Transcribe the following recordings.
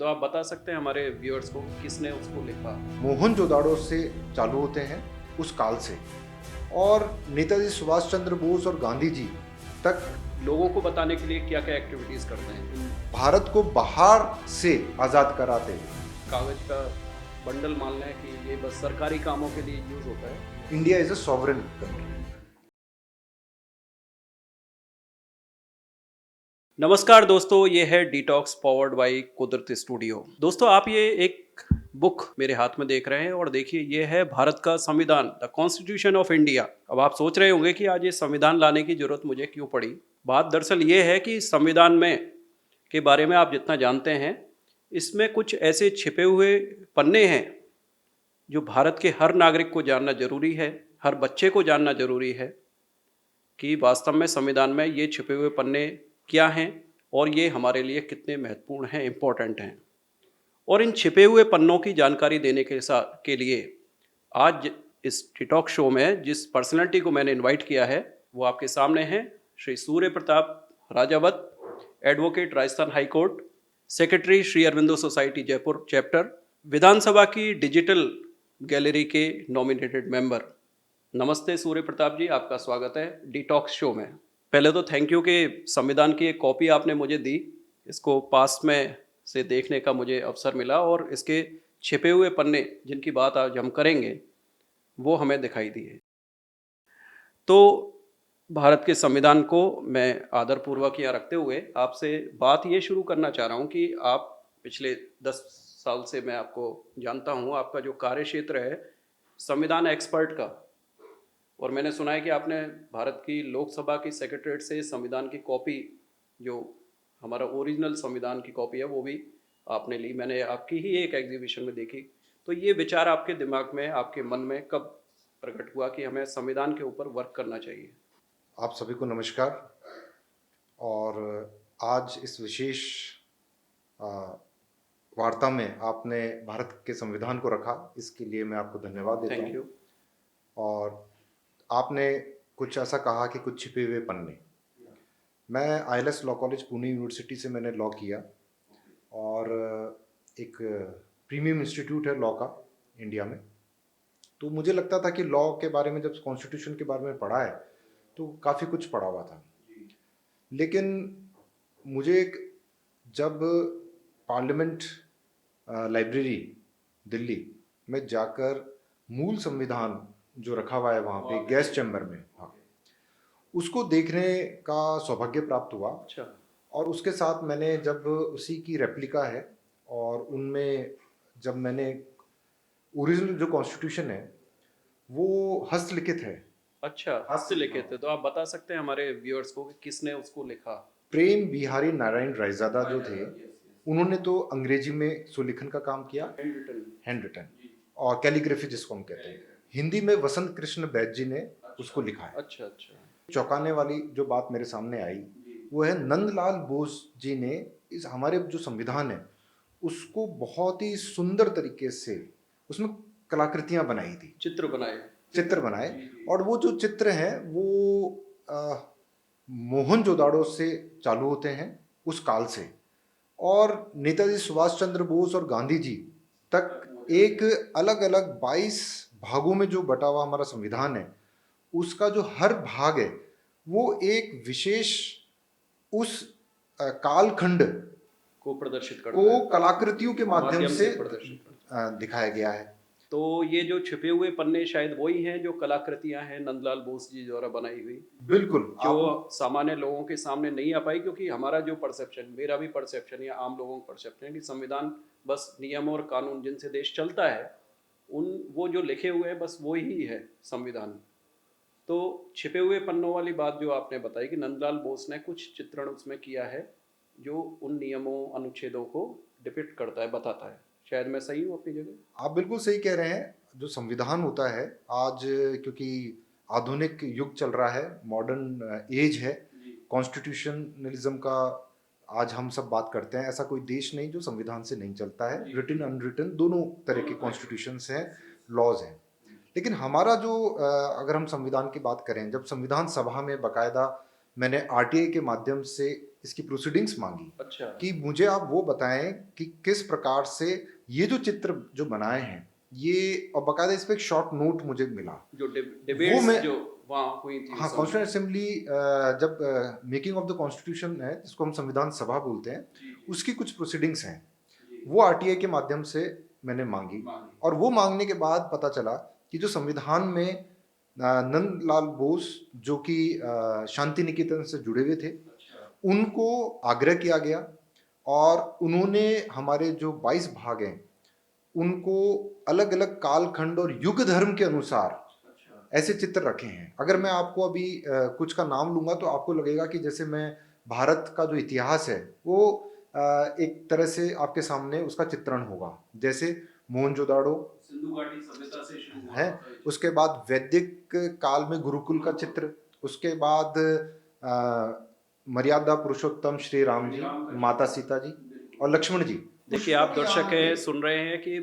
तो आप बता सकते हैं हमारे व्यूअर्स को किसने उसको लिखा? मोहनजोदाड़ो से चालू होते हैं उस काल से, और नेताजी सुभाष चंद्र बोस और गांधी जी तक लोगों को बताने के लिए क्या-क्या एक्टिविटीज़ करते हैं? भारत को बाहर से आज़ाद कराते हैं। कागज़ का बंडल मान लें कि ये बस सरकारी कामों के लिए यूज़ होता है। India is a sovereign country. नमस्कार दोस्तों, ये है डिटॉक्स पावर्ड बाय कुदरत स्टूडियो। दोस्तों, आप ये एक बुक मेरे हाथ में देख रहे हैं और देखिए ये है भारत का संविधान, द कॉन्स्टिट्यूशन ऑफ इंडिया। अब आप सोच रहे होंगे कि आज ये संविधान लाने की ज़रूरत मुझे क्यों पड़ी? बात दरअसल ये है कि संविधान में के बारे में आप जितना जानते हैं, इसमें कुछ ऐसे छिपे हुए पन्ने हैं जो भारत के हर नागरिक को जानना ज़रूरी है, हर बच्चे को जानना ज़रूरी है कि वास्तव में संविधान में ये छिपे हुए पन्ने क्या हैं और ये हमारे लिए कितने महत्वपूर्ण हैं, इम्पोर्टेंट हैं। और इन छिपे हुए पन्नों की जानकारी देने के लिए आज इस डिटॉक्स शो में जिस पर्सनैलिटी को मैंने इनवाइट किया है वो आपके सामने हैं, Shri Surya Pratap Rajawat, advocate, Rajasthan High Court, secretary Shri Aurobindo Society Jaipur chapter, विधानसभा की डिजिटल गैलरी के नॉमिनेटेड मेंबर। नमस्ते सूर्य प्रताप जी, आपका स्वागत है डिटॉक्स शो में। पहले तो थैंक यू कि संविधान की एक कॉपी आपने मुझे दी, इसको पास में से देखने का मुझे अवसर मिला और इसके छिपे हुए पन्ने जिनकी बात आज हम करेंगे वो हमें दिखाई दिए। तो भारत के संविधान को मैं आदरपूर्वक यहाँ रखते हुए आपसे बात ये शुरू करना चाह रहा हूँ कि आप पिछले 10 साल से मैं आपको जानता हूँ, आपका जो कार्य क्षेत्र है संविधान एक्सपर्ट का, और मैंने सुना है कि आपने भारत की लोकसभा की सेक्रेटरीट से संविधान की कॉपी, जो हमारा ओरिजिनल संविधान की कॉपी है, वो भी आपने ली। मैंने आपकी ही एक एग्जीबिशन में देखी। तो ये विचार आपके दिमाग में, आपके मन में कब प्रकट हुआ कि हमें संविधान के ऊपर वर्क करना चाहिए? आप सभी को नमस्कार। और आज इस विशेष आ, वार्ता में आपने भारत के संविधान को रखा, इसके लिए मैं आपको धन्यवाद देता थैंक हूँ। यू। और आपने कुछ ऐसा कहा कि कुछ छिपे हुए पन्ने। मैं ILS law college Pune university से मैंने लॉ किया, और एक प्रीमियम इंस्टीट्यूट है लॉ का इंडिया में। तो मुझे लगता था कि लॉ के बारे में, जब कॉन्स्टिट्यूशन के बारे में पढ़ा है तो काफ़ी कुछ पढ़ा हुआ था। लेकिन मुझे जब पार्लियामेंट लाइब्रेरी दिल्ली में जाकर मूल संविधान जो रखा हुआ है वहाँ पे गैस चैम्बर में, हाँ, उसको देखने का सौभाग्य प्राप्त हुआ। अच्छा। और उसके साथ मैंने जब उसी की रेप्लिका है, और उनमें जब मैंने ओरिजिनल जो कॉन्स्टिट्यूशन है वो हस्तलिखित है। अच्छा, हस्तलिखित है, तो आप बता सकते हैं हमारे व्यूअर्स को कि किसने उसको लिखा? प्रेम बिहारी नारायण रायजादा जो थे, उन्होंने तो अंग्रेजी में सुलिखन का काम किया, हैंड रिटन। हैंड रिटन, और कैलीग्राफी जिसको हम कहते हैं। हिंदी में वसंत कृष्ण बैद जी ने उसको लिखा है। अच्छा अच्छा। चौंकाने वाली जो बात मेरे सामने आई वो है, नंदलाल बोस जी ने इस हमारे जो संविधान है उसको बहुत ही सुंदर तरीके से उसमें कलाकृतियां बनाई थी, चित्र बनाए। चित्र बनाए। और वो जो चित्र हैं वो आ, मोहनजोदाड़ो से चालू होते हैं उस काल से, और नेताजी सुभाष चंद्र बोस और गांधी जी तक एक अलग अलग 22 भागों में जो बटा हुआ हमारा संविधान है, उसका जो हर भाग है वो एक विशेष उस कालखंड को प्रदर्शित करता को है, कलाकृतियों के माध्यम से प्रदर्शित करता है। दिखाया गया है। तो ये जो छिपे हुए पन्ने शायद वही हैं जो कलाकृतियां हैं नंदलाल बोस जी द्वारा बनाई हुई, बिल्कुल। जो आप सामान्य लोगों के सामने नहीं आ पाई, क्योंकि हमारा जो परसेप्शन, मेरा भी परसेप्शन या आम लोगों का परसेप्शन है कि संविधान बस नियम और कानून जिनसे देश चलता है, उन वो जो लिखे हुए हैं बस वो ही है संविधान। तो छिपे हुए पन्नों वाली बात जो आपने बताई कि नंदलाल बोस ने कुछ चित्रण उसमें किया है जो उन नियमों, अनुच्छेदों को डिपिक्ट करता है, बताता है। शायद मैं सही हूँ अपनी जगह? आप बिल्कुल सही कह रहे हैं। जो संविधान होता है आज, क्योंकि आधुनिक युग चल रहा है, मॉडर्न एज है, कॉन्स्टिट्यूशनलिज्म का आज हम सब बात करते हैं। ऐसा कोई देश नहीं जो संविधान से नहीं चलता है। रिटन अनरिटन दोनों तरह के कॉन्स्टिट्यूशंस हैं, लॉज हैं। लेकिन हमारा जो अगर हम संविधान की बात करें, जब संविधान सभा में बकायदा मैंने आरटीआई के माध्यम से इसकी प्रोसीडिंग्स मांगी अच्छा। कि मुझे आप वो बताएं कि किस प्रकार से ये जो चित्र जो बनाए हैं ये, और बाकायदा इस पे एक शॉर्ट नोट मुझे मिला। जो वो डिबेट्स मैं, जो वहाँ हुई थी हाँ, उस समय। कॉन्स्टिट्यूंट असेंबली जब मेकिंग ऑफ द कॉन्स्टिट्यूशन है जिसको हम संविधान सभा बोलते हैं, जी, जी, उसकी कुछ प्रोसीडिंग्स हैं, जी, वो आरटीआई के माध्यम से मैंने मांगी। मांगी। और वो मांगने के बाद पता चला कि जो संविधान में नंदलाल बोस जो कि शांति निकेतन से जुड़े हुए थे, अच्छा। उनको आग्रह किया गया और उन्होंने हमारे जो 22 भाग हैं उनको अलग अलग कालखंड और युग धर्म के अनुसार अच्छा। ऐसे चित्र रखे हैं। अगर मैं आपको अभी कुछ का नाम लूंगा तो आपको लगेगा कि जैसे मैं भारत का जो इतिहास है वो एक तरह से आपके सामने उसका चित्रण होगा। जैसे मोहनजोदाड़ो सिंधु घाटी सभ्यता से शुरू हुआ है, था ये। उसके बाद वैदिक काल में गुरुकुल का चित्र, उसके बाद मर्यादा पुरुषोत्तम श्री राम जी, माता सीता जी और लक्ष्मण जी। देखिए आप दर्शक पुष्पक यान हैं, पे सुन रहे हैं कि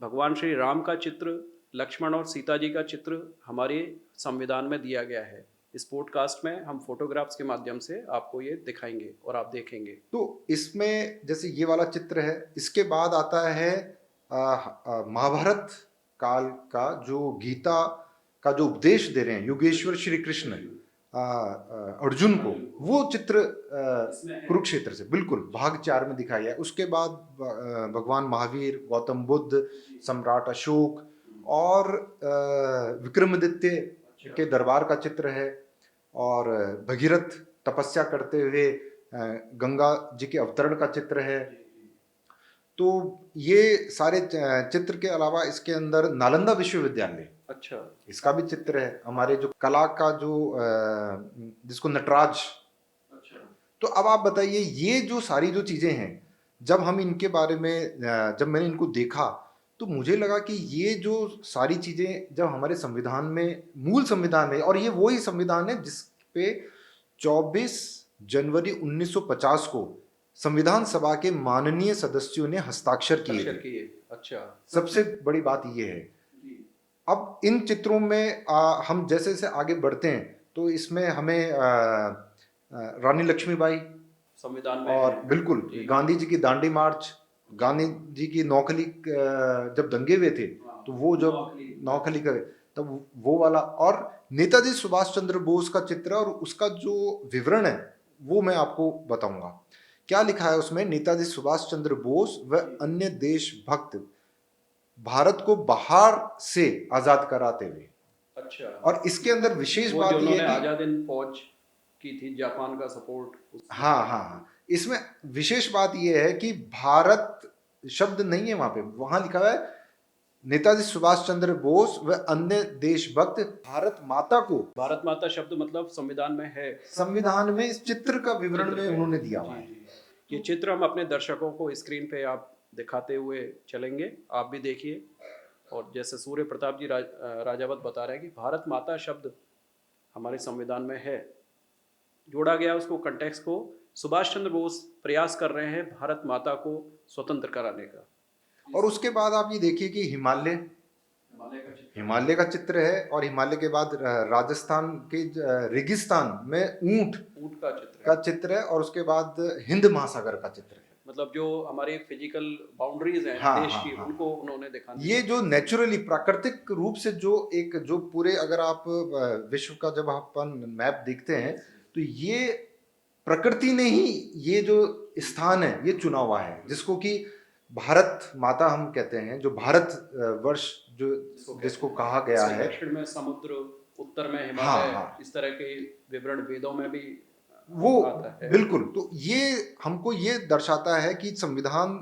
भगवान श्री राम का चित्र, लक्ष्मण और सीता जी का चित्र हमारे संविधान में दिया गया है। इस पॉडकास्ट में हम फोटोग्राफ्स के माध्यम से आपको ये दिखाएंगे और आप देखेंगे। तो इसमें जैसे ये वाला चित्र है, इसके बाद आता है महाभारत काल का जो गीता का जो उपदेश दे रहे हैं युगेश्वर श्री कृष्ण अर्जुन को, वो चित्र कुरुक्षेत्र से बिल्कुल भाग 4 में दिखाया है। उसके बाद भगवान महावीर, गौतम बुद्ध, सम्राट अशोक और विक्रमादित्य के दरबार का चित्र है, और भगीरथ तपस्या करते हुए गंगा जी के अवतरण का चित्र है। तो ये सारे चित्र के अलावा इसके अंदर नालंदा विश्वविद्यालय, अच्छा, इसका भी चित्र है। हमारे जो कला का जो जिसको नटराज। अच्छा। तो अब आप बताइए ये जो सारी जो चीजें हैं, जब हम इनके बारे में जब मैंने इनको देखा तो मुझे लगा कि ये जो सारी चीजें जब हमारे संविधान में, मूल संविधान में, और ये वही संविधान है जिस पे 24 जनवरी 1950 को संविधान सभा के माननीय सदस्यों ने हस्ताक्षर किए थे। अच्छा। सबसे बड़ी बात ये है। अब इन चित्रों में हम जैसे जैसे आगे बढ़ते हैं तो इसमें हमें रानी लक्ष्मीबाई संविधान में और है। बिल्कुल जी। गांधी जी की दांडी मार्च, गांधी जी की नौखली जब दंगे हुए थे तो वो जब नौखली का, तब वो वाला, और नेताजी सुभाष चंद्र बोस का चित्र और उसका जो विवरण है वो मैं आपको बताऊंगा। क्या लिखा है उसमें? नेताजी सुभाष चंद्र बोस व अन्य देशभक्त भारत को बाहर से आजाद कराते हुए। अच्छा। और इसके अंदर विशेष वो बात जो यह उन्होंने है कि आजाद हिंद फौज की थी, जापान का सपोर्ट। हाँ हाँ हाँ, इसमें विशेष बात यह है कि भारत शब्द नहीं है वहां पे, वहां लिखा हुआ है नेताजी सुभाष चंद्र बोस व अन्य देशभक्त भारत माता को। भारत माता शब्द मतलब संविधान में है, संविधान में इस चित्र का विवरण में उन्होंने दिया हुआ है। ये चित्र हम अपने दर्शकों को स्क्रीन पे आप दिखाते हुए चलेंगे, आप भी देखिए। और जैसे सूर्य प्रताप जी राजावत बता रहे हैं कि भारत माता शब्द हमारे संविधान में है, जोड़ा गया उसको, कंटेक्स्ट को। सुभाष चंद्र बोस प्रयास कर रहे हैं भारत माता को स्वतंत्र कराने का। और उसके बाद आप ये देखिए कि हिमालय का चित्र है, और हिमालय के बाद राजस्थान के रेगिस्तान में ऊंट का चित्र है, और उसके बाद हिंद महासागर का चित्र है। मतलब जो हमारी फिजिकल बाउंड्रीज हैं हाँ, देश हाँ, की, हाँ, उनको उन्होंने दिखा ये जो नेचुरली प्राकृतिक रूप से जो एक जो पूरे, अगर आप विश्व का जब अपन मैप देखते हैं तो ये प्रकृति ने ही ये जो स्थान है ये चुना हुआ है, जिसको कि भारत माता हम कहते हैं, जो भारत वर्ष जो जिसको कहा गया है। दक्षिण में समुद्र, उत्तर में हाँ हिमालय, हाँ, इस तरह के विवरण वेदों में भी वो आता है। बिल्कुल। तो ये हमको ये दर्शाता है कि संविधान,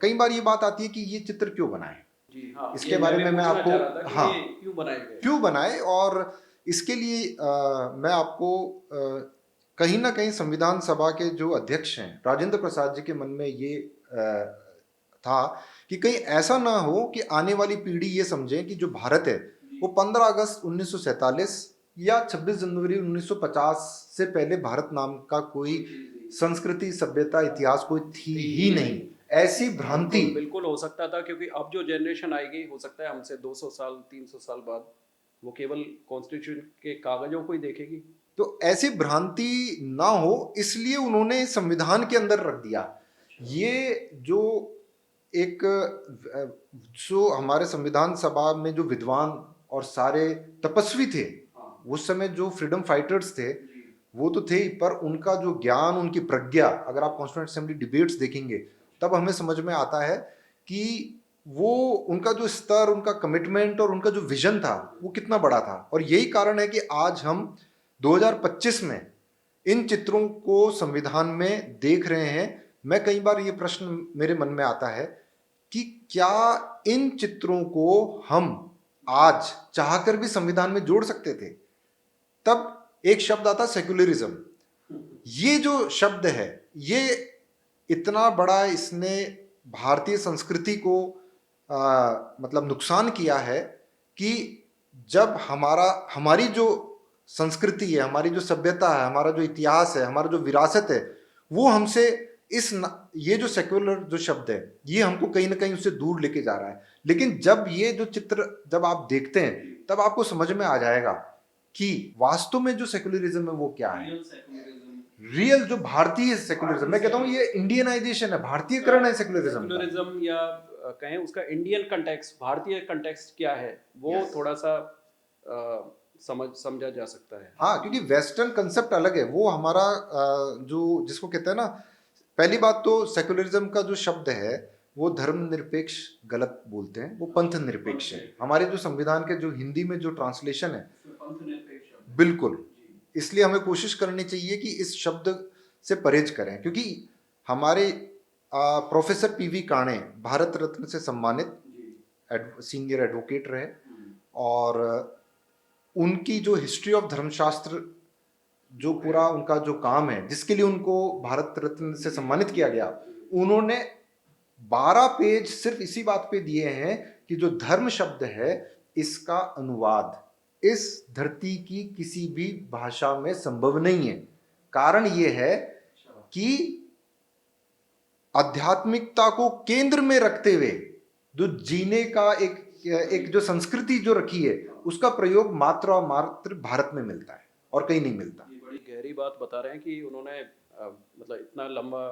कई बार ये बात आती है कि ये चित्र क्यों बनाए। जी हाँ, इसके बारे में मैं आपको, हाँ, ये क्यों बनाए गए, क्यों बनाए, और इसके लिए मैं आपको कहीं ना कहीं संविधान सभा के जो अध्यक्ष हैं राजेंद्र प्रसाद जी के मन में ये था कि कहीं ऐसा ना हो कि आने वाली पीढ़ी ये समझे कि जो भारत है वो 15 अगस्त 1947 या 26 जनवरी 1950 से पहले भारत नाम का कोई संस्कृति, सभ्यता, इतिहास कोई थी ही नहीं। ऐसी भ्रांति बिल्कुल हो सकता था, क्योंकि अब जो जनरेशन आएगी हो सकता है हमसे 200 साल 300 साल बाद वो केवल कॉन्स्टिट्यूशन के कागजों को ही देखेगी, तो ऐसी भ्रांति ना हो इसलिए उन्होंने संविधान के अंदर रख दिया। ये जो एक जो हमारे संविधान सभा में जो विद्वान और सारे तपस्वी थे, उस समय जो फ्रीडम फाइटर्स थे वो तो थे ही, पर उनका जो ज्ञान, उनकी प्रज्ञा, अगर आप कॉन्स्टिट्यूएंट असेंबली डिबेट्स देखेंगे तब हमें समझ में आता है कि वो उनका जो स्तर, उनका कमिटमेंट और उनका जो विजन था वो कितना बड़ा था। और यही कारण है कि आज हम 2025 में इन चित्रों को संविधान में देख रहे हैं। मैं कई बार ये प्रश्न मेरे मन में आता है कि क्या इन चित्रों को हम आज चाहकर भी संविधान में जोड़ सकते थे? तब एक शब्द आता सेक्युलरिज्म। ये जो शब्द है ये इतना बड़ा इसने भारतीय संस्कृति को मतलब नुकसान किया है कि जब हमारी जो संस्कृति है, हमारी जो सभ्यता है, हमारा जो इतिहास है, हमारा जो विरासत है, वो हमसे ये जो सेक्युलर जो शब्द है ये हमको कहीं ना कहीं उससे दूर लेके जा रहा है। लेकिन जब ये जो चित्र जब आप देखते हैं तब आपको समझ में आ जाएगा कि वास्तव में जो सेक्युलरिज्म है वो क्या है। रियल जो भारतीय सेक्युलरिज्म, मैं कहता हूँ ये इंडियनाइजेशन है, भारतीयकरण है सेक्युलरिज्म। सेक्युलरिज्म या कहें उसका इंडियन कंटेक्स्ट, भारतीय कंटेक्स्ट क्या है वो थोड़ा सा समझा जा सकता है। हाँ, क्योंकि वेस्टर्न कंसेप्ट अलग है, वो हमारा जो जिसको कहते हैं ना, पहली बात तो सेक्युलरिज्म का जो शब्द है वो धर्मनिरपेक्ष गलत बोलते हैं, वो पंथ निरपेक्ष है। हमारे जो संविधान के जो हिंदी में जो ट्रांसलेशन है बिल्कुल, इसलिए हमें कोशिश करनी चाहिए कि इस शब्द से परहेज करें, क्योंकि हमारे प्रोफेसर पीवी काणे भारत रत्न से सम्मानित सीनियर एडवोकेट रहे, और उनकी जो हिस्ट्री ऑफ धर्मशास्त्र जो पूरा उनका जो काम है जिसके लिए उनको भारत रत्न से सम्मानित किया गया, उन्होंने 12 पेज सिर्फ इसी बात पे दिए हैं कि जो धर्म शब्द है इसका अनुवाद इस धरती की किसी भी भाषा में संभव नहीं है। कारण यह है कि आध्यात्मिकता को केंद्र में रखते हुए जो जीने का एक जो संस्कृति जो रखी है उसका प्रयोग मात्र और मात्र भारत में मिलता है और कहीं नहीं मिलता। ये बड़ी गहरी बात बता रहे हैं कि उन्होंने मतलब इतना लंबा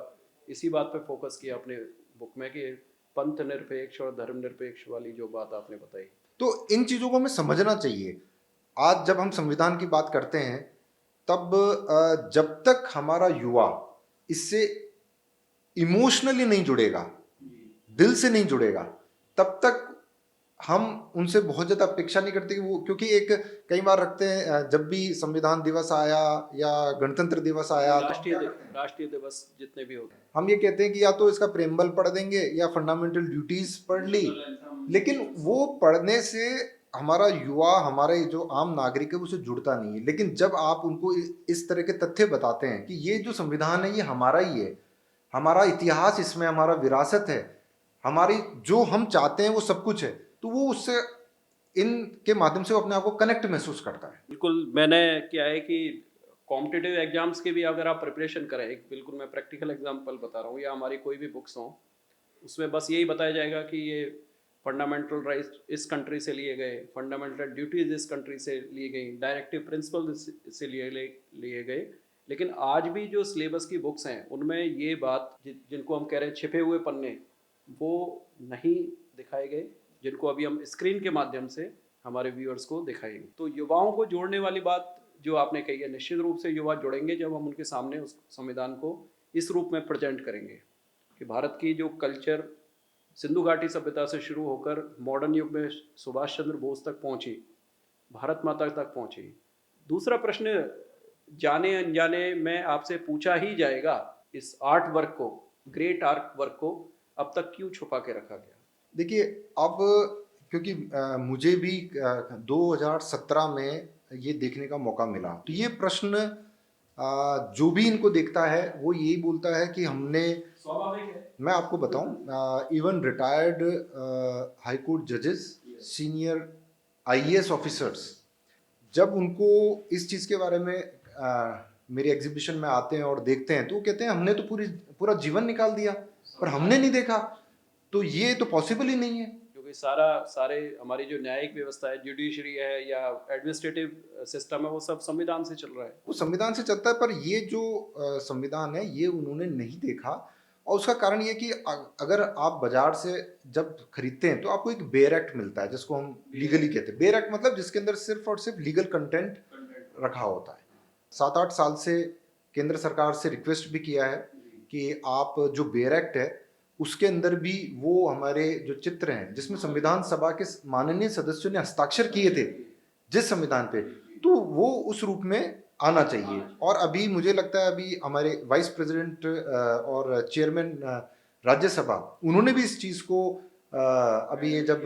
इसी बात पे फोकस किया अपने बुक में कि पंथ निरपेक्ष और धर्म निरपेक्ष वाली जो बात आपने बताई। तो इन चीजों को हमें समझना चाहिए। आज जब हम संविधान की बात करते हैं तब जब तक हमारा युवा इससे इमोशनली नहीं जुड़ेगा, दिल से नहीं जुड़ेगा, तब तक हम उनसे बहुत ज्यादा अपेक्षा नहीं करते कि वो, क्योंकि एक कई बार रखते हैं जब भी संविधान दिवस आया या गणतंत्र दिवस आया, राष्ट्रीय दिवस जितने भी होते हैं, हम ये कहते हैं कि या तो इसका प्रेम्बल पढ़ देंगे या फंडामेंटल ड्यूटीज पढ़ ली। लेकिन वो पढ़ने से हमारा युवा, हमारे जो आम नागरिक है, उसे जुड़ता नहीं है। लेकिन जब आप उनको इस तरह के तथ्य बताते हैं कि ये जो संविधान है ये हमारा ही है, हमारा इतिहास इसमें, हमारा विरासत है, हमारी जो हम चाहते हैं वो सब कुछ है, तो वो उससे इनके माध्यम से वो अपने आप को कनेक्ट महसूस करता है। बिल्कुल। मैंने क्या है कि कॉम्पिटिटिव एग्जाम्स की भी अगर आप प्रिपरेशन करें, एक बिल्कुल मैं प्रैक्टिकल एग्जांपल बता रहा हूँ, या हमारी कोई भी बुक्स हों उसमें बस यही बताया जाएगा कि ये फंडामेंटल राइट्स इस कंट्री से लिए गए, फंडामेंटल ड्यूटीज इस कंट्री से लिए गई, डायरेक्टिव प्रिंसिपल से लिए गए। लेकिन आज भी जो सिलेबस की बुक्स हैं उनमें ये बात जिनको हम कह रहे हैं छिपे हुए पन्ने, वो नहीं दिखाए गए, जिनको अभी हम स्क्रीन के माध्यम से हमारे व्यूअर्स को दिखाएंगे। तो युवाओं को जोड़ने वाली बात जो आपने कही है, निश्चित रूप से युवा जुड़ेंगे जब हम उनके सामने उस संविधान को इस रूप में प्रेजेंट करेंगे कि भारत की जो कल्चर सिंधु घाटी सभ्यता से शुरू होकर मॉडर्न युग में सुभाष चंद्र बोस तक पहुंची, भारत माता तक पहुंची। दूसरा प्रश्न जाने अनजाने में आपसे पूछा ही जाएगा, इस आर्ट वर्क को, ग्रेट आर्ट वर्क को अब तक क्यों छुपा के रखा गया? देखिए, अब क्योंकि मुझे भी 2017 में ये देखने का मौका मिला, तो ये प्रश्न जो भी इनको देखता है वो यही बोलता है कि हमने, स्वाभाविक है, मैं आपको बताऊं, इवन रिटायर्ड हाई कोर्ट जजेस, सीनियर आईएएस ऑफिसर्स, जब उनको इस चीज़ के बारे में मेरे एग्जीबिशन में आते हैं और देखते हैं तो वो कहते हैं हमने तो पूरा जीवन निकाल दिया पर हमने नहीं देखा, तो ये तो पॉसिबल ही नहीं है। क्योंकि क्योंकि सारे हमारी जो न्यायिक व्यवस्था है, जुडिशरी है या एडमिनिस्ट्रेटिव सिस्टम है, वो सब संविधान से चल रहा है। वो संविधान से चलता है, पर ये जो संविधान है ये उन्होंने नहीं देखा। और उसका कारण ये कि अगर आप बाजार से जब खरीदते हैं तो आपको एक बेयर एक्ट मिलता है, जिसको हम लीगली कहते हैं। बेयर एक्ट मतलब जिसके अंदर सिर्फ और सिर्फ लीगल कंटेंट रखा होता है। 7-8 साल से केंद्र सरकार से रिक्वेस्ट भी किया है कि आप जो बेयर एक्ट है उसके अंदर भी वो हमारे जो चित्र हैं जिसमें संविधान सभा के माननीय सदस्यों ने हस्ताक्षर किए थे जिस संविधान पे, तो वो उस रूप में आना चाहिए। और अभी मुझे लगता है अभी हमारे वाइस प्रेसिडेंट और चेयरमैन राज्यसभा, उन्होंने भी इस चीज़ को अभी ये जब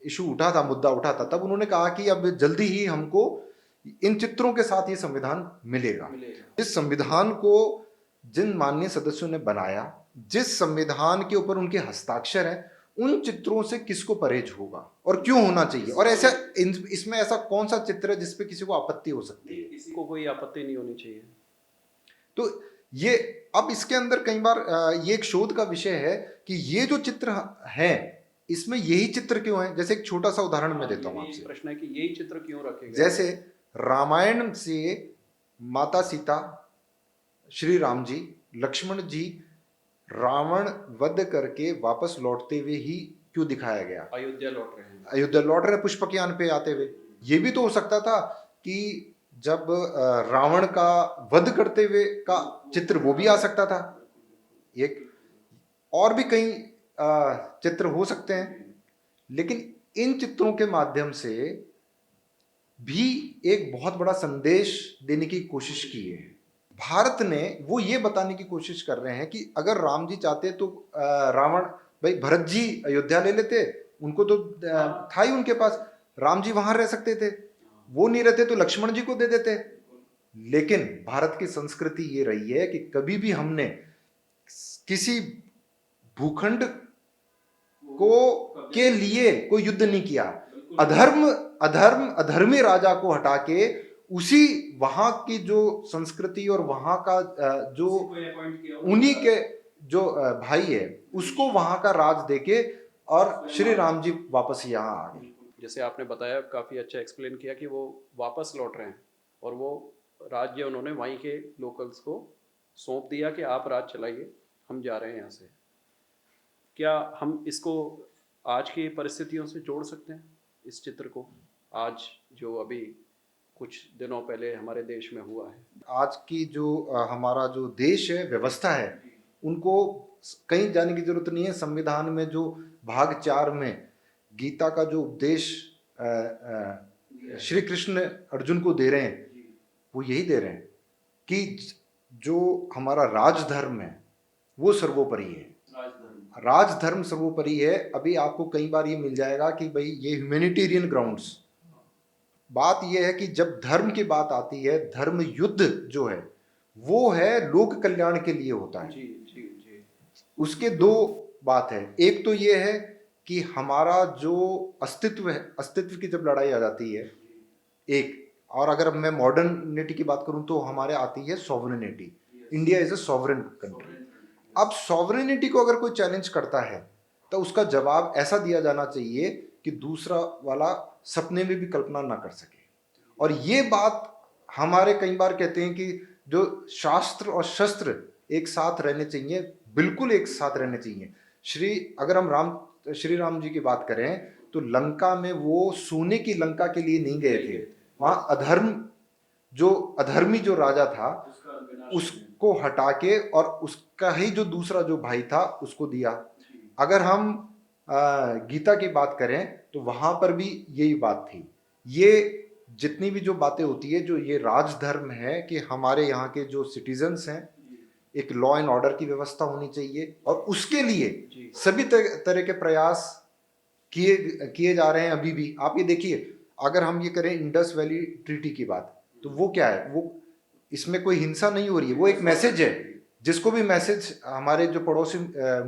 इशू उठा था, मुद्दा उठा था, तब उन्होंने कहा कि अब जल्दी ही हमको इन चित्रों के साथ ये संविधान मिलेगा। इस संविधान को जिन माननीय सदस्यों ने बनाया, जिस संविधान के ऊपर उनके हस्ताक्षर हैं, उन चित्रों से किसको परहेज होगा और क्यों होना चाहिए, और ऐसा इसमें ऐसा कौन सा चित्र है जिसपे किसी को आपत्ति हो सकती है? किसी को कोई आपत्ति नहीं होनी चाहिए। तो ये अब इसके अंदर कई बार ये एक शोध का विषय है कि ये जो चित्र हैं इसमें यही चित्र क्यों है। जैसे एक छोटा सा उदाहरण मैं देता हूँ आपसे। प्रश्न है कि यही चित्र क्यों रखे गए। जैसे रामायण से माता सीता, श्री राम जी, लक्ष्मण जी रावण वध करके वापस लौटते हुए ही क्यों दिखाया गया? अयोध्या लौट रहे हैं, अयोध्या लौट रहे पुष्पक यान पे आते हुए। ये भी तो हो सकता था कि जब रावण का वध करते हुए का चित्र वो भी आ सकता था। एक और भी कई चित्र हो सकते हैं, लेकिन इन चित्रों के माध्यम से भी एक बहुत बड़ा संदेश देने की कोशिश की है भारत ने। वो ये बताने की कोशिश कर रहे हैं कि अगर राम जी चाहते तो रावण, भाई भरत जी अयोध्या ले लेते, उनको तो था ही उनके पास, राम जी वहां रह सकते थे, वो नहीं रहते तो लक्ष्मण जी को दे देते। लेकिन भारत की संस्कृति ये रही है कि कभी भी हमने किसी भूखंड को के लिए कोई युद्ध नहीं किया। अधर्मी राजा को हटा के उसी वहां की जो संस्कृति और वहां का जो उन्हीं के जो भाई है उसको वहां का राज देके और श्री राम जी वापस यहाँ आ गए। जैसे आपने बताया, काफी अच्छा एक्सप्लेन किया कि वो वापस लौट रहे हैं और वो राज्य उन्होंने वहीं के लोकल्स को सौंप दिया कि आप राज चलाइए, हम जा रहे हैं यहाँ से। क्या हम इसको आज की परिस्थितियों से जोड़ सकते हैं, इस चित्र को, आज जो अभी कुछ दिनों पहले हमारे देश में हुआ है? आज की जो हमारा जो देश है, व्यवस्था है, उनको कहीं जाने की जरूरत नहीं है। संविधान में जो भाग 4 में गीता का जो उपदेश श्री कृष्ण अर्जुन को दे रहे हैं, वो यही दे रहे हैं कि जो हमारा राजधर्म है वो सर्वोपरि है। राजधर्म सर्वोपरि है। अभी आपको कई बार ये मिल जाएगा कि भाई ये ह्यूमैनिटेरियन ग्राउंड्स। बात यह है कि जब धर्म की बात आती है, धर्म युद्ध जो है वो है लोक कल्याण के लिए होता है। जी। उसके दो बात है। एक तो ये है कि हमारा जो अस्तित्व है, अस्तित्व की जब लड़ाई आ जाती है एक, और अगर मैं मॉडर्निटी की बात करूं तो हमारे आती है sovereignty. India is a sovereign country. अब सॉवरेनिटी को अगर कोई चैलेंज करता है तो उसका जवाब ऐसा दिया जाना चाहिए कि दूसरा वाला सपने में भी कल्पना ना कर सके। और ये बात हमारे कई बार कहते हैं कि जो शास्त्र और शस्त्र एक साथ रहने चाहिए, बिल्कुल एक साथ रहने चाहिए। अगर हम श्री राम जी की बात करें तो लंका में वो सोने की लंका के लिए नहीं गए थे। वहां अधर्मी जो राजा था उसको हटा के और उसका ही जो दूसरा जो भाई था उसको दिया। अगर हम गीता की बात करें तो वहां पर भी यही बात थी। ये जितनी भी जो बातें होती है, जो ये राजधर्म है कि हमारे यहाँ के जो सिटीजन्स हैं, एक लॉ एंड ऑर्डर की व्यवस्था होनी चाहिए और उसके लिए सभी तरह के प्रयास किए जा रहे हैं अभी भी। आप ये देखिए, अगर हम ये करें इंडस वैली ट्रीटी की बात, तो वो क्या है, वो इसमें कोई हिंसा नहीं हो रही है, वो एक मैसेज है। जिसको भी मैसेज हमारे जो पड़ोसी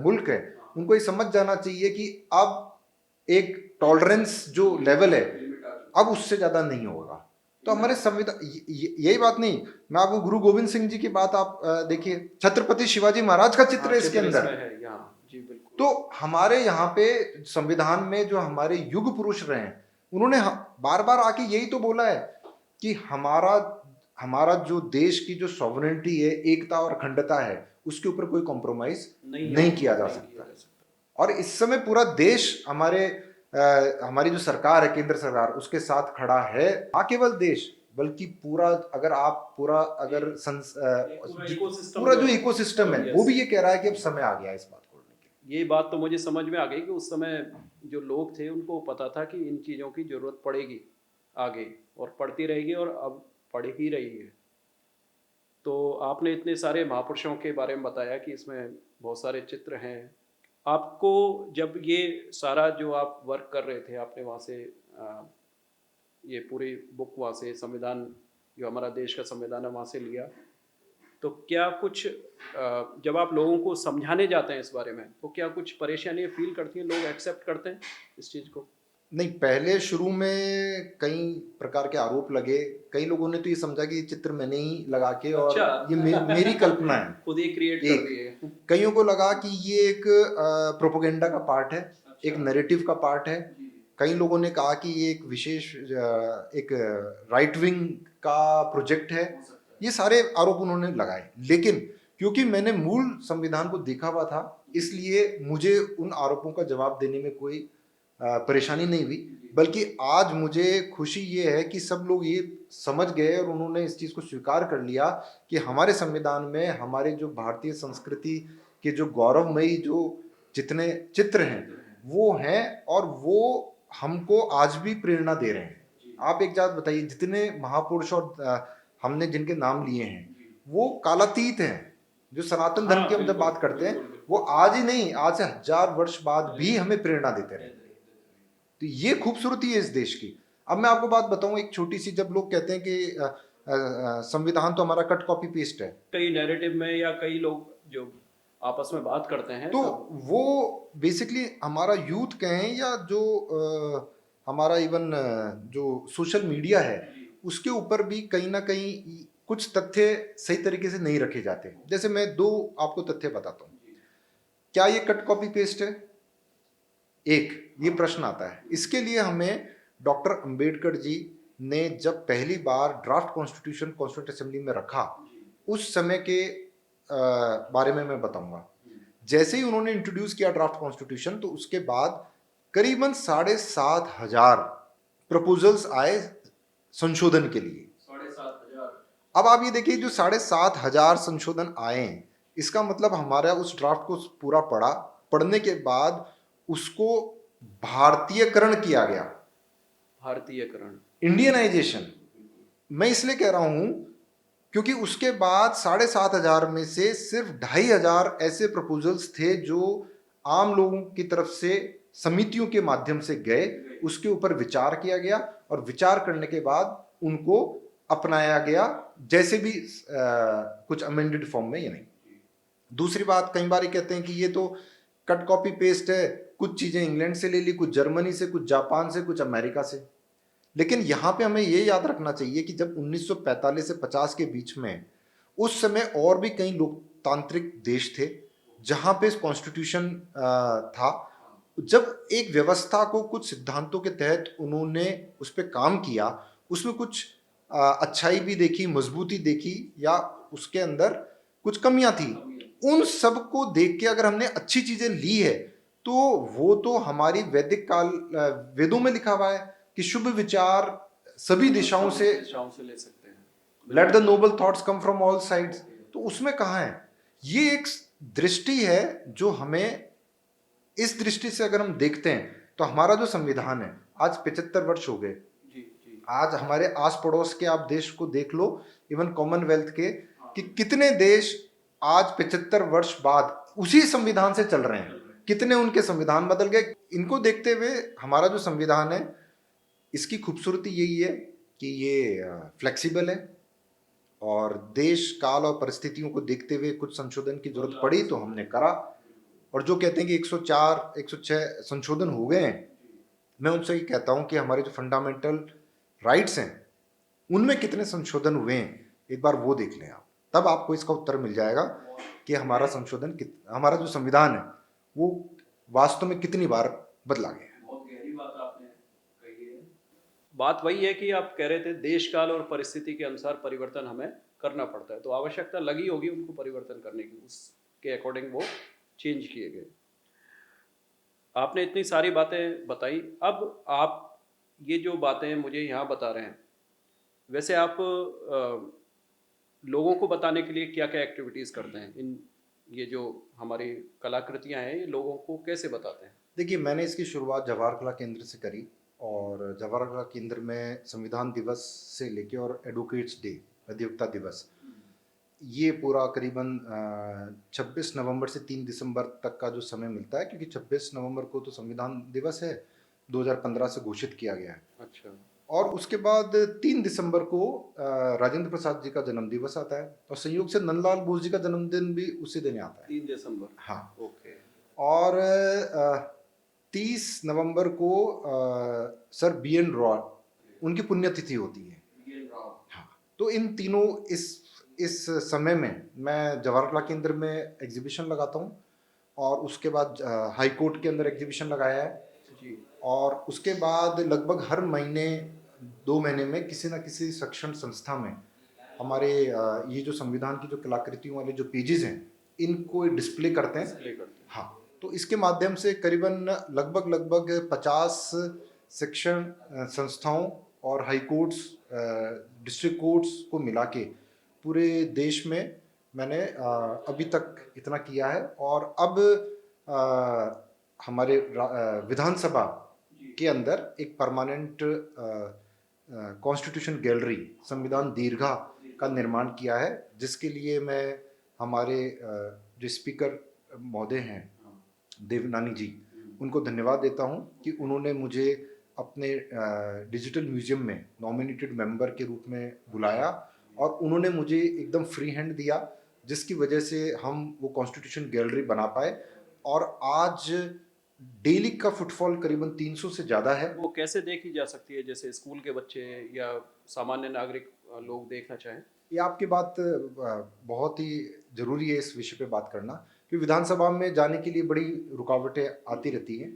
मुल्क है उनको ये समझ जाना चाहिए कि अब एक टॉलरेंस जो लेवल है अब उससे ज्यादा नहीं होगा। तो हमारे संविधान यही बात नहीं, मैं आपको गुरु गोविंद सिंह जी की बात आप देखिए, छत्रपति शिवाजी महाराज का चित्र है इसके अंदर। जी बिल्कुल। तो हमारे यहाँ पे संविधान में जो हमारे युग पुरुष रहे हैं, उन्होंने बार बार आके यही तो बोला है कि हमारा हमारा जो देश की जो सॉवरेनिटी है, एकता और अखंडता है, उसके ऊपर कोई कॉम्प्रोमाइज नहीं किया जा सकता। और इस समय पूरा देश हमारी जो सरकार है, केंद्र सरकार, उसके साथ खड़ा है। ना केवल देश, बल्कि पूरा, अगर आप पूरा अगर पूरा जो इकोसिस्टम है, वो भी ये कह रहा है कि अब समय आ गया है इस बात को करने के ये बात तो मुझे समझ में आ गई कि उस समय जो लोग थे उनको पता था कि इन चीज़ों की ज़रूरत पड़ेगी आगे, और पड़ती रहेगी, और अब पड़ ही रही है। तो आपने इतने सारे महापुरुषों के बारे में बताया कि इसमें बहुत सारे चित्र हैं। आपको जब ये सारा जो आप वर्क कर रहे थे, आपने वहाँ से ये पूरी बुक वहाँ से, संविधान जो हमारा देश का संविधान है वहाँ से लिया, तो क्या कुछ जब आप लोगों को समझाने जाते हैं इस बारे में, तो क्या कुछ परेशानियाँ फील करती हैं, लोग एक्सेप्ट करते हैं इस चीज़ को? नहीं, पहले शुरू में कई प्रकार के आरोप लगे। कई लोगों ने तो ये समझा कि ये चित्र मैंने ही लगा के, और अच्छा। ये मेरी कल्पना है। खुद ही क्रिएट कर एक, दिए। कईयों को लगा कि ये एक प्रोपोगेंडा का पार्ट है, एक अच्छा। नैरेटिव का पार्ट है। जी। कई लोगों ने कहा कि ये एक विशेष एक राइट विंग का प्रोजेक्ट है। हो सकता है। ये सारे आरोप उन्होंने लगाए, लेकिन क्योंकि मैंने मूल संविधान को देखा हुआ था, इसलिए मुझे उन आरोपों का जवाब देने में कोई परेशानी नहीं हुई। बल्कि आज मुझे खुशी ये है कि सब लोग ये समझ गए और उन्होंने इस चीज़ को स्वीकार कर लिया कि हमारे संविधान में हमारे जो भारतीय संस्कृति के जो गौरवमयी जो जितने चित्र हैं, वो हैं, और वो हमको आज भी प्रेरणा दे रहे हैं। आप एक बात बताइए, जितने महापुरुष और हमने जिनके नाम लिए हैं, वो कालातीत हैं। जो सनातन धर्म की हम जब बात करते हैं, वो आज ही नहीं, आज से 1000 वर्ष बाद भी हमें प्रेरणा देते रहे। तो ये खूबसूरती है इस देश की। अब मैं आपको बात बताऊं एक छोटी सी, जब लोग कहते हैं कि संविधान तो हमारा कट कॉपी पेस्ट है, कई नैरेटिव में या कई लोग जो आपस में बात करते हैं, तो तब वो बेसिकली हमारा यूथ कहें या जो हमारा इवन जो सोशल मीडिया है, उसके ऊपर भी कहीं ना कहीं कुछ तथ्य सही तरीके से नहीं रखे जाते। जैसे मैं दो आपको तथ्य बताता हूँ। क्या ये कट कॉपी पेस्ट है? एक ये प्रश्न आता है। इसके लिए हमें डॉक्टर अंबेडकर जी ने जब पहली बार ड्राफ्ट कॉन्स्टिट्यूशन कॉन्स्टिट्यूंट असेंबली में रखा, उस समय के बारे में मैं बताऊंगा। जैसे ही उन्होंने इंट्रोड्यूस किया ड्राफ्ट कॉन्स्टिट्यूशन, तो उसके बाद करीबन 7,500 प्रपोजल्स आए संशोधन के लिए। 7,500। अब आप ये देखिए, जो 7,500 संशोधन आए हैं, इसका मतलब हमारा उस ड्राफ्ट को पूरा पढ़ा, पढ़ने के बाद उसको भारतीयकरण किया गया, भारतीयकरण। इंडियनाइजेशन। मैं इसलिए कह रहा हूं क्योंकि उसके बाद 7,500 में से सिर्फ 2,500 ऐसे प्रपोजल्स थे जो आम लोगों की तरफ से समितियों के माध्यम से गए, उसके ऊपर विचार किया गया, और विचार करने के बाद उनको अपनाया गया, जैसे भी कुछ अमेंडेड फॉर्म में या नहीं। दूसरी बात, कई बार ये कहते हैं कि ये तो कट कॉपी पेस्ट है, कुछ चीजें इंग्लैंड से ले ली, कुछ जर्मनी से, कुछ जापान से, कुछ अमेरिका से। लेकिन यहाँ पे हमें ये याद रखना चाहिए कि जब 1945 से 50 के बीच में, उस समय और भी कई लोकतांत्रिक देश थे जहाँ पे कॉन्स्टिट्यूशन था। जब एक व्यवस्था को कुछ सिद्धांतों के तहत उन्होंने उस पर काम किया, उसमें कुछ अच्छाई भी देखी, मजबूती देखी, या उसके अंदर कुछ कमियां थी, उन सब को देख के अगर हमने अच्छी चीजें ली है, तो वो तो हमारी वैदिक काल वेदों में लिखा हुआ है कि शुभ विचार सभी दिशाओं से ले सकते हैं। Let the Nobel thoughts come from all sides. तो उसमें कहाँ है? ये एक दृष्टि है जो हमें, इस दृष्टि से अगर हम देखते हैं, तो हमारा जो संविधान है, आज 75 वर्ष हो गए। आज हमारे आस पड़ोस के आप देश को देख लो, इवन कॉमनवेल्थ के, कि कितने देश आज 75 वर्ष बाद उसी संविधान से चल रहे हैं, कितने उनके संविधान बदल गए। इनको देखते हुए हमारा जो संविधान है, इसकी खूबसूरती यही है कि ये फ्लेक्सिबल है, और देश काल और परिस्थितियों को देखते हुए कुछ संशोधन की जरूरत पड़ी तो हमने करा। और जो कहते हैं कि 104 106 संशोधन हो गए हैं, मैं उनसे ये कहता हूं कि हमारे जो फंडामेंटल राइट्स हैं, उनमें कितने संशोधन हुए हैं, एक बार वो देख लें आप, तब आपको इसका उत्तर मिल जाएगा कि हमारा संशोधन हमारा जो संविधान है वो वास्तव में कितनी बार बदला गया। बहुत गहरी बात आपने कही है। बात वही है कि आप कह रहे थे देश काल और परिस्थिति के अनुसार परिवर्तन हमें करना पड़ता है, तो आवश्यकता लगी होगी उनको परिवर्तन करने की, उसके अकॉर्डिंग वो चेंज किए गए। आपने इतनी सारी बातें बताई, अब आप ये जो बातें मुझे यहाँ बता रहे हैं, वैसे आप लोगों को बताने के लिए क्या क्या एक्टिविटीज़ करते हैं? इन ये जो हमारी कलाकृतियाँ हैं, ये लोगों को कैसे बताते हैं? देखिए, मैंने इसकी शुरुआत जवाहर कला केंद्र से करी, और जवाहर कला केंद्र में संविधान दिवस से लेके और एडवोकेट्स डे, अधिवक्ता दिवस, ये पूरा करीबन 26 नवंबर से 3 दिसंबर तक का जो समय मिलता है, क्योंकि 26 नवंबर को तो संविधान दिवस है, 2015 से घोषित किया गया है। अच्छा। और उसके बाद 3 दिसंबर को राजेंद्र प्रसाद जी का जन्म दिवस आता है, और संयोग से नंदलाल बोस जी का जन्मदिन भी उसी दिन आता है। 3 दिसंबर। हाँ। ओके। और 30 नवंबर को सर बी एन रॉय, उनकी पुण्यतिथि होती है। बीएन राव। हाँ। तो इन तीनों इस समय में मैं जवाहर कला केंद्र में एग्जीबिशन लगाता हूँ, और उसके बाद हाई कोर्ट के अंदर एग्जीबिशन लगाया है, जी। और उसके बाद लगभग हर महीने 2 महीने में किसी न किसी शिक्षण संस्था में हमारे ये जो संविधान की जो कलाकृतियों वाले जो पेजेस हैं, इनको डिस्प्ले करते हैं। डिस्प्ले करते हैं। हाँ। तो इसके माध्यम से करीबन लगभग 50 शिक्षण संस्थाओं और हाई कोर्ट्स, डिस्ट्रिक्ट कोर्ट्स को मिला के पूरे देश में मैंने अभी तक इतना किया है। और अब हमारे विधानसभा के अंदर एक परमानेंट कॉन्स्टिट्यूशन गैलरी, संविधान दीर्घा का निर्माण किया है, जिसके लिए मैं हमारे जो स्पीकर महोदय हैं देवनानी जी, उनको धन्यवाद देता हूं कि उन्होंने मुझे अपने डिजिटल म्यूजियम में नॉमिनेटेड मेंबर के रूप में बुलाया, और उन्होंने मुझे एकदम फ्री हैंड दिया, जिसकी वजह से हम वो कॉन्स्टिट्यूशन गैलरी बना पाए। और आज डेली का फुटफॉल करीबन 300 से ज़्यादा है। वो कैसे देखी जा सकती है, जैसे स्कूल के बच्चे या सामान्य नागरिक लोग देखना चाहें? ये आपकी बात बहुत ही ज़रूरी है इस विषय पे बात करना, कि विधानसभा में जाने के लिए बड़ी रुकावटें आती रहती हैं।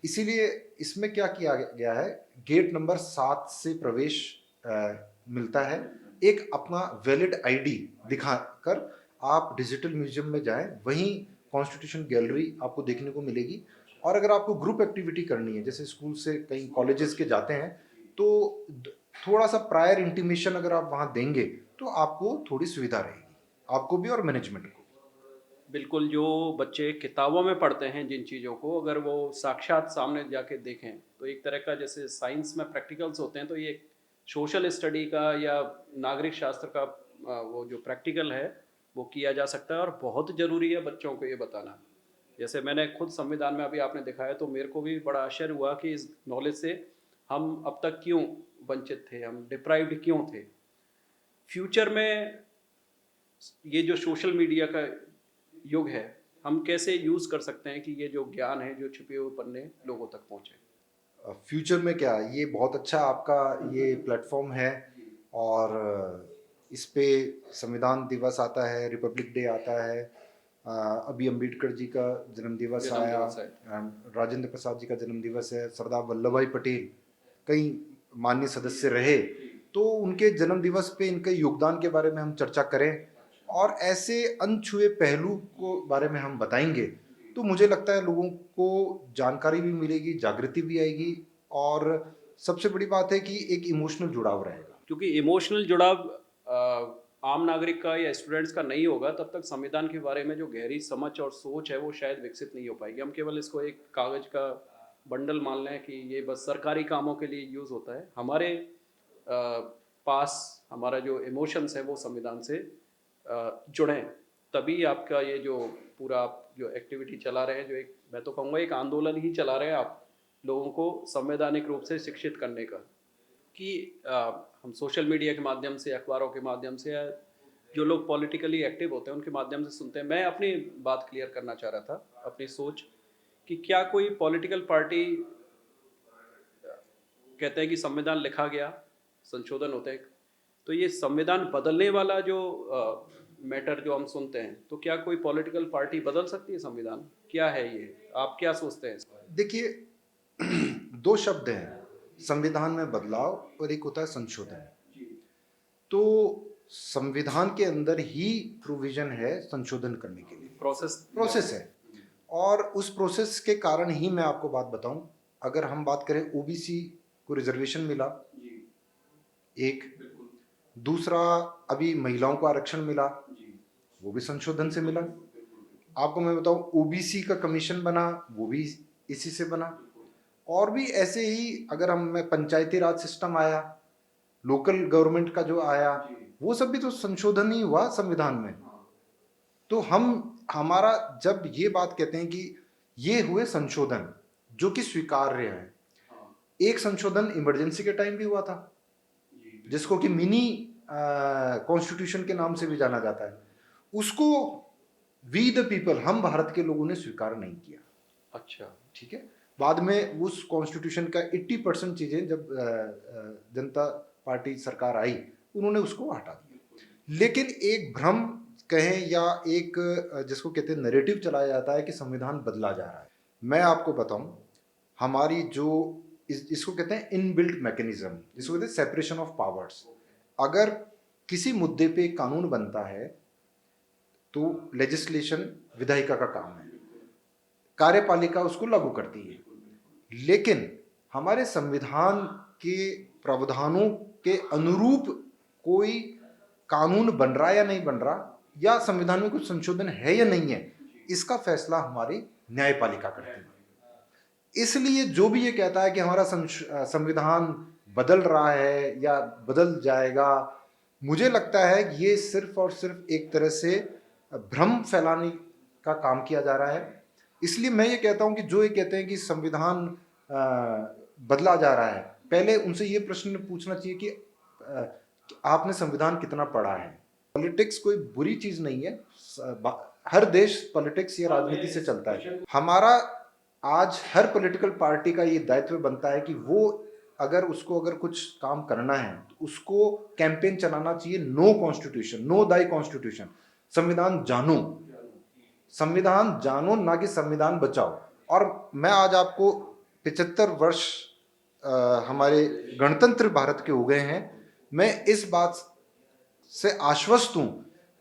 इसीलिए इसमें क्या किया गया है, गेट नंबर 7 से प्रवेश मिलता है। एक अपना वैलिड आईडी दिखाकर आप डिजिटल म्यूजियम में जाएं, वहीं कॉन्स्टिट्यूशन गैलरी आपको देखने को मिलेगी। और अगर आपको ग्रुप एक्टिविटी करनी है, जैसे स्कूल से कई कॉलेजेस के जाते हैं, तो थोड़ा सा प्रायर इंटीमेशन अगर आप वहाँ देंगे, तो आपको थोड़ी सुविधा रहेगी, आपको भी और मैनेजमेंट को। बिल्कुल, जो बच्चे किताबों में पढ़ते हैं जिन चीज़ों को, अगर वो साक्षात सामने जाके देखें, तो एक तरह का, जैसे साइंस में प्रैक्टिकल्स होते हैं, तो ये सोशल स्टडी का या नागरिक शास्त्र का वो जो प्रैक्टिकल है वो किया जा सकता है, और बहुत ज़रूरी है बच्चों को ये बताना। जैसे मैंने खुद संविधान में अभी आपने दिखाया, तो मेरे को भी बड़ा आश्चर्य हुआ कि इस नॉलेज से हम अब तक क्यों वंचित थे, हम डिप्राइव्ड क्यों थे। फ्यूचर में ये जो सोशल मीडिया का युग है, हम कैसे यूज़ कर सकते हैं कि ये जो ज्ञान है, जो छुपे हुए पन्ने लोगों तक पहुँचे? फ्यूचर में क्या, ये बहुत अच्छा आपका ये प्लेटफॉर्म है। और इस पे संविधान दिवस आता है, रिपब्लिक डे आता है, अभी अंबेडकर जी का जन्म दिवस आया, जन्मदिवस है। राजेंद्र प्रसाद जी का जन्म दिवस है, सरदार वल्लभ भाई पटेल कई माननीय सदस्य रहे, तो उनके जन्म दिवस पे इनके योगदान के बारे में हम चर्चा करें, और ऐसे अनछुए पहलू को बारे में हम बताएंगे, तो मुझे लगता है लोगों को जानकारी भी मिलेगी, जागृति भी आएगी, और सबसे बड़ी बात है कि एक इमोशनल जुड़ाव रहेगा। क्योंकि इमोशनल जुड़ाव आम नागरिक का या स्टूडेंट्स का नहीं होगा, तब तक संविधान के बारे में जो गहरी समझ और सोच है वो शायद विकसित नहीं हो पाएगी। हम केवल इसको एक कागज़ का बंडल मान लें कि ये बस सरकारी कामों के लिए यूज़ होता है। हमारे पास हमारा जो इमोशंस है वो संविधान से जुड़ें, तभी आपका ये जो पूरा आप जो एक्टिविटी चला रहे हैं, जो एक, मैं तो कहूँगा एक आंदोलन ही चला रहे हैं आप, लोगों को संवैधानिक रूप से शिक्षित करने का, कि हम सोशल मीडिया के माध्यम से, अखबारों के माध्यम से, या जो लोग पॉलिटिकली एक्टिव होते हैं उनके माध्यम से सुनते हैं। मैं अपनी बात क्लियर करना चाह रहा था, अपनी सोच, कि क्या कोई पॉलिटिकल पार्टी कहते हैं कि संविधान लिखा गया, संशोधन होते हैं, तो ये संविधान बदलने वाला जो मैटर जो हम सुनते हैं, तो क्या कोई पॉलिटिकल पार्टी बदल सकती है संविधान? क्या है ये, आप क्या सोचते हैं? देखिए, दो शब्द हैं, संविधान में बदलाव और एक होता है संशोधन। तो संविधान के अंदर ही प्रोविजन है संशोधन करने के लिए, प्रोसेस है। और उस प्रोसेस के कारण ही मैं आपको बात बताऊं, अगर हम बात करें ओबीसी को रिजर्वेशन मिला, एक, दूसरा अभी महिलाओं को आरक्षण मिला, वो भी संशोधन से मिला। आपको मैं बताऊं, ओबीसी का कमीशन बना, वो भी इसी से बना। और भी ऐसे ही अगर हम मैं पंचायती राज सिस्टम आया, लोकल गवर्नमेंट का जो आया, वो सब भी तो संशोधन ही हुआ संविधान में। तो हमारा जब ये बात कहते हैं कि ये हुए संशोधन जो कि स्वीकार्य है। एक संशोधन इमरजेंसी के टाइम भी हुआ था, जिसको कि मिनी कॉन्स्टिट्यूशन के नाम से भी जाना जाता है। उसको वी द पीपल, हम भारत के लोगों ने स्वीकार नहीं किया। अच्छा, ठीक है। बाद में उस कॉन्स्टिट्यूशन का 80% चीजें जब जनता पार्टी सरकार आई, उन्होंने उसको हटा दिया। लेकिन एक भ्रम कहें या एक जिसको कहते हैं नैरेटिव चलाया जाता है कि संविधान बदला जा रहा है। मैं आपको बताऊं, हमारी जो इसको कहते हैं इनबिल्ट मैकेनिज्म, जिसको कहते हैं सेपरेशन ऑफ पावर्स। अगर किसी मुद्दे पे कानून बनता है तो लेजिस्लेशन विधायिका का काम है, कार्यपालिका उसको लागू करती है। लेकिन हमारे संविधान के प्रावधानों के अनुरूप कोई कानून बन रहा है या नहीं बन रहा, या संविधान में कुछ संशोधन है या नहीं है, इसका फैसला हमारी न्यायपालिका करती है। इसलिए जो भी ये कहता है कि हमारा संविधान बदल रहा है या बदल जाएगा, मुझे लगता है कि ये सिर्फ और सिर्फ एक तरह से भ्रम फैलाने का काम किया जा रहा है। इसलिए मैं ये कहता हूं कि जो ये कहते हैं कि संविधान बदला जा रहा है, पहले उनसे ये प्रश्न पूछना चाहिए कि आपने संविधान कितना पढ़ा है। पॉलिटिक्स कोई बुरी चीज नहीं है, हर देश पॉलिटिक्स या राजनीति से चलता है। हमारा आज हर पॉलिटिकल पार्टी का ये दायित्व बनता है कि वो अगर कुछ काम करना है तो उसको कैंपेन चलाना चाहिए, know constitution, know thy constitution, संविधान जानो, संविधान जानो, ना कि संविधान बचाओ। और मैं आज आपको 75 वर्ष हमारे गणतंत्र भारत के हो गए हैं, मैं इस बात से आश्वस्त हूं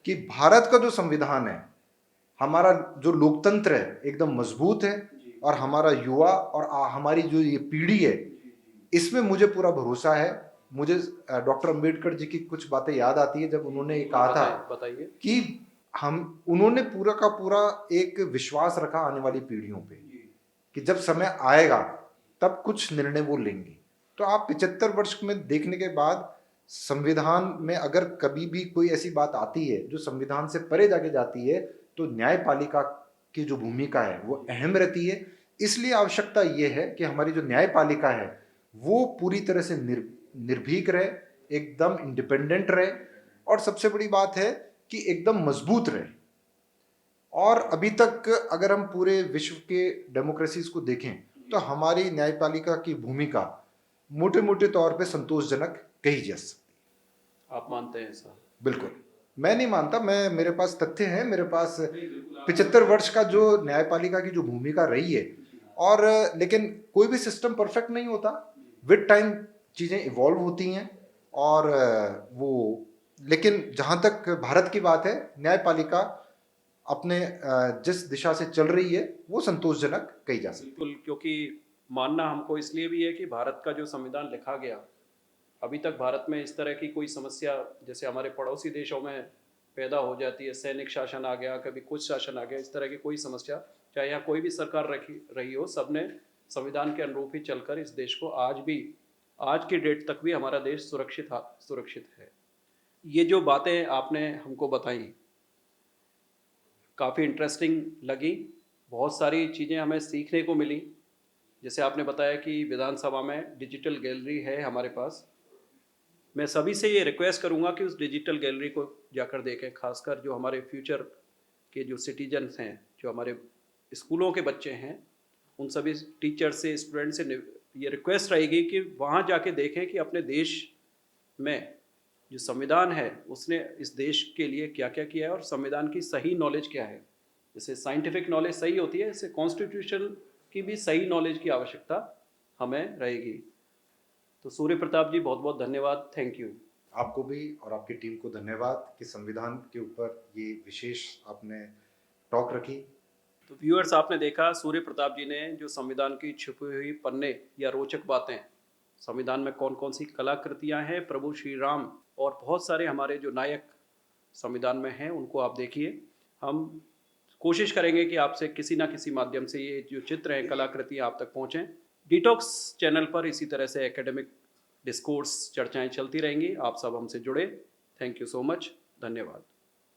कि भारत का जो संविधान है, हमारा जो लोकतंत्र है, एकदम मजबूत है। और हमारा युवा और हमारी जो ये पीढ़ी है, इसमें मुझे पूरा भरोसा है। मुझे डॉक्टर अंबेडकर जी की कुछ बातें याद आती है, जब उन्होंने कहा था बताइए कि उन्होंने पूरा का पूरा एक विश्वास रखा आने वाली पीढ़ियों पे कि जब समय आएगा तब कुछ निर्णय वो लेंगे। तो आप 75 वर्ष में देखने के बाद संविधान में अगर कभी भी कोई ऐसी बात आती है जो संविधान से परे जाके जाती है, तो न्यायपालिका की जो भूमिका है वो अहम रहती है। इसलिए आवश्यकता ये है कि हमारी जो न्यायपालिका है वो पूरी तरह से निर्भीक रहे, एकदम इंडिपेंडेंट रहे, और सबसे बड़ी बात है कि एकदम मजबूत रहे। और अभी तक अगर हम पूरे विश्व के डेमोक्रेसीज को देखें तो हमारी न्यायपालिका की भूमिका मोटे मोटे तौर पे संतोषजनक कही जा सकती है। आप मानते हैं ऐसा? बिल्कुल, मैं नहीं मानता, मेरे पास तथ्य हैं, मेरे पास 75 वर्ष का जो न्यायपालिका की जो भूमिका रही है। और लेकिन कोई भी सिस्टम परफेक्ट नहीं होता, विद टाइम चीजें इवॉल्व होती हैं। और वो, लेकिन जहां तक भारत की बात है, न्यायपालिका अपने जिस दिशा से चल रही है वो संतोषजनक कही जा सकती है। बिल्कुल, क्योंकि मानना हमको इसलिए भी है कि भारत का जो संविधान लिखा गया, अभी तक भारत में इस तरह की कोई समस्या जैसे हमारे पड़ोसी देशों में पैदा हो जाती है, सैनिक शासन आ गया, कभी कुछ शासन आ गया, इस तरह की कोई समस्या, चाहे यहाँ कोई भी सरकार रही हो, सबने संविधान के अनुरूप ही चलकर इस देश को आज की डेट तक भी हमारा देश सुरक्षित है। ये जो बातें आपने हमको बताई काफ़ी इंटरेस्टिंग लगी, बहुत सारी चीज़ें हमें सीखने को मिली। जैसे आपने बताया कि विधानसभा में डिजिटल गैलरी है हमारे पास। मैं सभी से ये रिक्वेस्ट करूंगा कि उस डिजिटल गैलरी को जाकर देखें, खासकर जो हमारे फ्यूचर के जो सिटीजन्स हैं, जो हमारे स्कूलों के बच्चे हैं, उन सभी टीचर से, स्टूडेंट से ये रिक्वेस्ट रहेगी कि वहाँ जाके देखें कि अपने देश में जो संविधान है उसने इस देश के लिए क्या क्या किया है और संविधान की सही नॉलेज क्या है। जैसे साइंटिफिक नॉलेज सही होती है, इससे कॉन्स्टिट्यूशन की भी सही नॉलेज की आवश्यकता हमें रहेगी। तो सूर्य प्रताप जी, बहुत बहुत धन्यवाद, थैंक यू। आपको भी और आपकी टीम को धन्यवाद कि संविधान के ऊपर ये विशेष आपने टॉक रखी। तो व्यूअर्स, आपने देखा सूर्य प्रताप जी ने जो संविधान की छुपी हुई पन्ने या रोचक बातें, संविधान में कौन कौन सी कलाकृतियां हैं, प्रभु श्री राम और बहुत सारे हमारे जो नायक संविधान में हैं, उनको आप देखिए। हम कोशिश करेंगे कि आपसे किसी ना किसी माध्यम से ये जो चित्र हैं, कलाकृतियां आप तक पहुँचें। डिटॉक्स चैनल पर इसी तरह से एकेडमिक डिस्कोर्स चर्चाएं चलती रहेंगी। आप सब हमसे जुड़े। Thank you so much. धन्यवाद।